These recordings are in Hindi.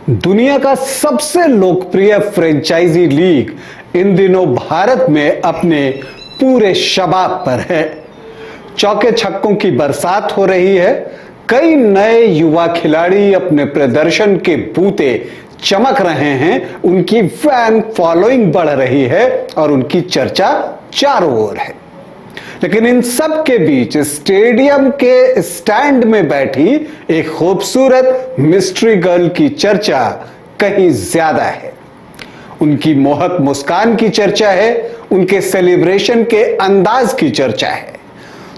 दुनिया का सबसे लोकप्रिय फ्रेंचाइजी लीग इन दिनों भारत में अपने पूरे शबाब पर है। चौके छक्कों की बरसात हो रही है। कई नए युवा खिलाड़ी अपने प्रदर्शन के बूते चमक रहे हैं। उनकी फैन फॉलोइंग बढ़ रही है और उनकी चर्चा चारों ओर है। लेकिन इन सब के बीच स्टेडियम के स्टैंड में बैठी एक खूबसूरत मिस्ट्री गर्ल की चर्चा कहीं ज्यादा है। उनकी मोहक मुस्कान की चर्चा है, उनके सेलिब्रेशन के अंदाज की चर्चा है।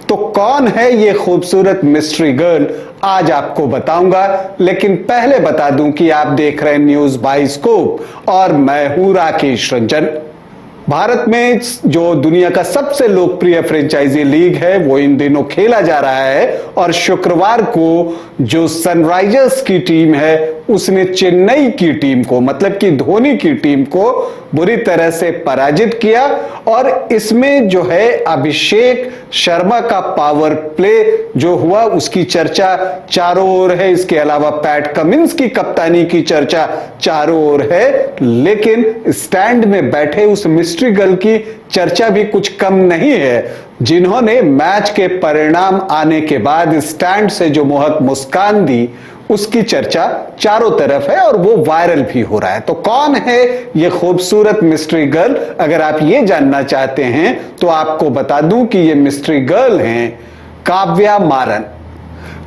तो कौन है ये खूबसूरत मिस्ट्री गर्ल, आज आपको बताऊंगा। लेकिन पहले बता दूं कि आप देख रहे हैं न्यूज बाइस्कोप और मैं हूं राकेश रंजन। भारत में जो दुनिया का सबसे लोकप्रिय फ्रेंचाइजी लीग है वो इन दिनों खेला जा रहा है और शुक्रवार को जो सनराइजर्स की टीम है उसने चेन्नई की टीम को, मतलब कि धोनी की टीम को बुरी तरह से पराजित किया। और इसमें जो है अभिषेक शर्मा का पावर प्ले जो हुआ उसकी चर्चा चारों ओर है। इसके अलावा पैट कमिंस की कप्तानी की चर्चा चारों ओर है। लेकिन स्टैंड में बैठे उस मिस्ट्री गर्ल की चर्चा भी कुछ कम नहीं है, जिन्होंने मैच के परिणाम आने के बाद स्टैंड से जो मोहक मुस्कान दी उसकी चर्चा चारों तरफ है और वो वायरल भी हो रहा है। तो कौन है ये खूबसूरत मिस्ट्री गर्ल? अगर आप ये जानना चाहते हैं तो आपको बता दूं कि ये मिस्ट्री गर्ल हैं काव्या मारन।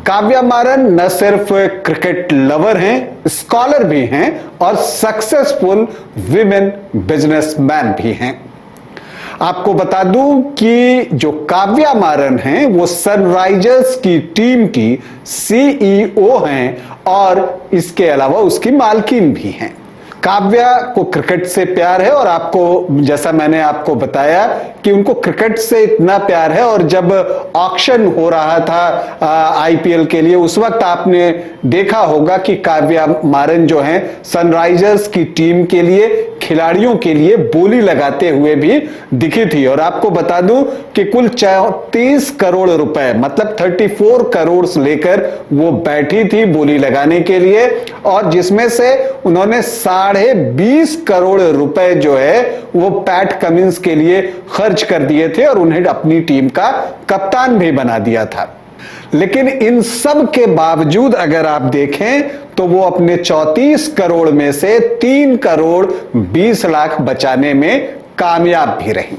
काव्या मारन न सिर्फ क्रिकेट लवर हैं, स्कॉलर भी हैं और सक्सेसफुल विमेन बिजनेसमैन भी हैं। आपको बता दूं कि जो काव्या मारन हैं वो सनराइजर्स की टीम की सीईओ हैं और इसके अलावा उसकी मालकिन भी हैं। काव्या को क्रिकेट से प्यार है और आपको, जैसा मैंने आपको बताया कि उनको क्रिकेट से इतना प्यार है। और जब ऑक्शन हो रहा था आईपीएल के लिए, उस वक्त आपने देखा होगा कि काव्या मारन जो हैं सनराइजर्स की टीम के लिए खिलाड़ियों के लिए बोली लगाते हुए भी दिखी थी। और आपको बता दूं कि कुल 34 करोड़ रुपए, मतलब 34 करोड़ लेकर वो बैठी थी बोली लगाने के लिए, और जिसमें से उन्होंने 20.5 करोड़ रुपए जो है वो पैट कमिंस के लिए खर्च कर दिए थे और उन्हें अपनी टीम का कप्तान भी बना दिया था। लेकिन इन सब के बावजूद अगर आप देखें तो वो अपने 34 करोड़ में से 3 करोड़ 20 लाख बचाने में कामयाब भी रही।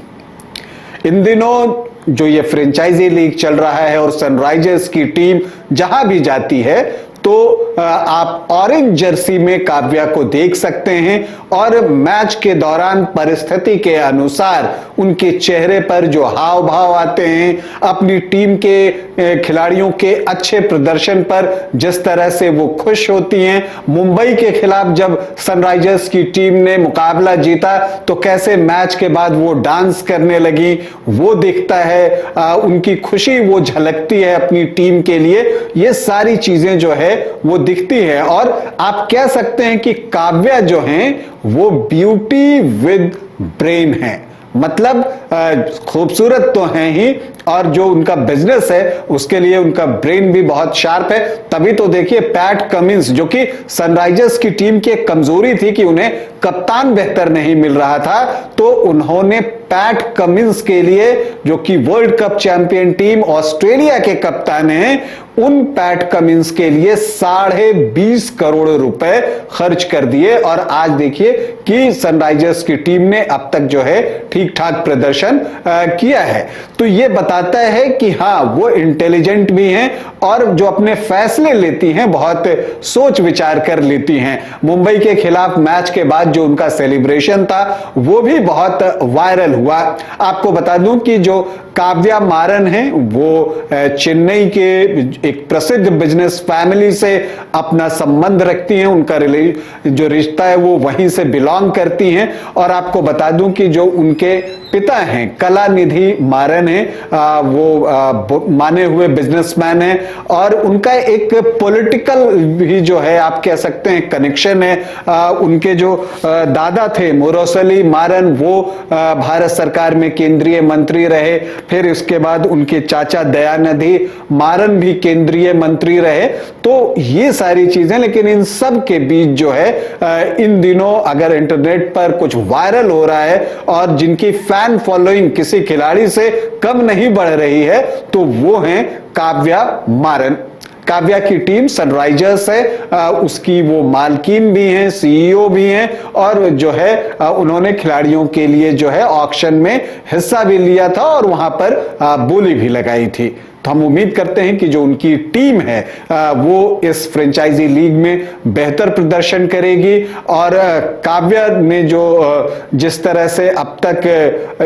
इन दिनों जो ये फ्रेंचाइजी लीग चल रहा है और सनराइजर्स की टीम जहां भी जाती है तो आप ऑरेंज जर्सी में काव्या को देख सकते हैं और मैच के दौरान परिस्थिति के अनुसार उनके चेहरे पर जो हाव भाव आते हैं, अपनी टीम के खिलाड़ियों के अच्छे प्रदर्शन पर जिस तरह से वो खुश होती हैं। मुंबई के खिलाफ जब सनराइजर्स की टीम ने मुकाबला जीता तो कैसे मैच के बाद वो डांस करने लगी, वो दिखता है। उनकी खुशी वो झलकती है अपनी टीम के लिए। ये सारी चीजें जो है वो दिखती है और आप कह सकते हैं कि काव्या जो हैं वो ब्यूटी विद ब्रेन है। मतलब खूबसूरत तो हैं ही और जो उनका बिजनेस है उसके लिए उनका ब्रेन भी बहुत शार्प है। तभी तो देखिए पैट कमिंस, जो कि सनराइजर्स की टीम की एक कमजोरी थी कि उन्हें कप्तान बेहतर नहीं मिल रहा था, तो उन्होंने पैट कमिंस के लिए, जो कि world cup champion team Australia के कप्तान हैं, उन पैट कमिंस के लिए 20.5 करोड़ रुपए खर्च कर दिए। और आज देखिए कि सनराइजर्स की टीम ने अब तक जो है ठीक ठाक प्रदर्शन किया है। तो ये बताता है कि हाँ, वो इंटेलिजेंट भी हैं और जो अपने फैसले लेती हैं बहुत सोच विचार कर लेती हैं। मुंबई के खिलाफ मैच के बाद जो उनका सेलिब्रेशन था वो भी बहुत वायरल हुआ। आपको बता दूं कि जो काव्या मारन हैं वो चेन्नई के एक प्रसिद्ध बिजनेस फैमिली से अपना संबंध रखती हैं। उनका जो रिश्ता है वो वहीं से बिलोंग करती हैं। और आपको बता दूं कि जो उनके पिता हैं कलानिधि मारन हैं, वो माने हुए बिजनेसमैन हैं और उनका एक पॉलिटिकल भी जो है आप कह सकते हैं कनेक्शन है। उनके जो दादा थे मुरसली मारन, वो भारत सरकार में केंद्रीय मंत्री रहे, फिर इसके बाद उनके चाचा दयानिधि मारन भी केंद्रीय मंत्री रहे। तो ये सारी चीजें, लेकिन इन सब के बीच जो है इन दिनों अगर इंटरनेट पर कुछ वायरल हो रहा है और जिनकी फैन फॉलोइंग किसी खिलाड़ी से कम नहीं बढ़ रही है, तो वो हैं काव्या मारन। काव्या की टीम सनराइजर्स है, उसकी वो मालकिन भी हैं, सीईओ भी हैं और जो है उन्होंने खिलाड़ियों के लिए जो है ऑक्शन में हिस्सा भी लिया था और वहां पर बोली भी लगाई थी। तो हम उम्मीद करते हैं कि जो उनकी टीम है वो इस फ्रेंचाइजी लीग में बेहतर प्रदर्शन करेगी। और काव्या ने जो जिस तरह से अब तक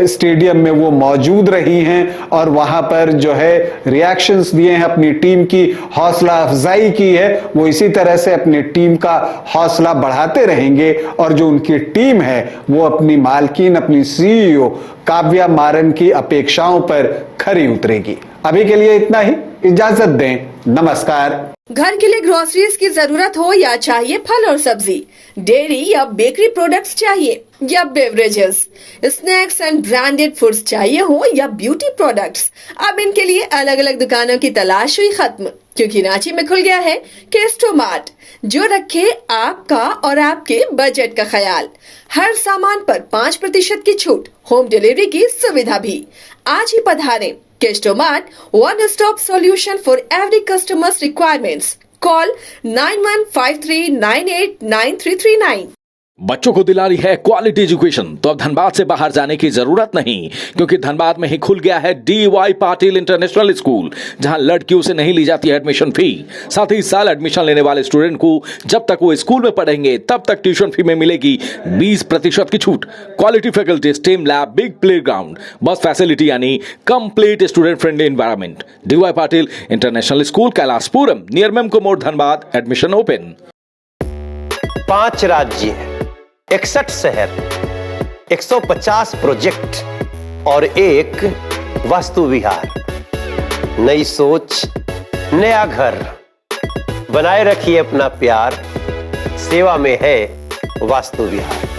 स्टेडियम में वो मौजूद रही हैं और वहां पर जो है रिएक्शंस दिए हैं, अपनी टीम की हौसला अफजाई की है, वो इसी तरह से अपनी टीम का हौसला बढ़ाते रहेंगे और जो उनकी टीम है वो अपनी मालकिन, अपनी सीईओ काव्या मारन की अपेक्षाओं पर खरी उतरेगी। अभी के लिए इतना ही, इजाजत दें, नमस्कार। घर के लिए ग्रोसरीज की जरूरत हो या चाहिए फल और सब्जी, डेयरी या बेकरी प्रोडक्ट्स चाहिए या beverages, snacks and branded foods चाहिए हो या ब्यूटी प्रोडक्ट्स, अब इनके लिए अलग अलग दुकानों की तलाश हुई खत्म, क्योंकि रांची में खुल गया है केस्टोमार्ट, जो रखे आपका और आपके बजट का ख्याल। हर सामान पर 5% की छूट, होम डिलीवरी की सुविधा भी। आज ही पधारें। केस्टोमार्ट, one stop solution for every customer's requirements. Call 9153989339. बच्चों को दिला रही है क्वालिटी एजुकेशन, तो अब धनबाद से बाहर जाने की जरूरत नहीं, क्योंकि धनबाद में ही खुल गया है DY पाटिल इंटरनेशनल स्कूल, जहां लड़कियों से नहीं ली जाती है एडमिशन फी। साथ ही इस साल एडमिशन लेने वाले स्टूडेंट को जब तक वो स्कूल में पढ़ेंगे तब तक ट्यूशन फी में मिलेगी 20% की छूट। Quality faculty, STEM lab, big playground, bus facility यानी complete student friendly environment. DY Patil international school, Kailashpuram, near Memco मोड़, धनबाद। Admission open. 5 राज्य, 61 शहर, 150 प्रोजेक्ट और एक वास्तु विहार। नई सोच, नया घर, बनाए रखिए अपना प्यार, सेवा में है वास्तु विहार।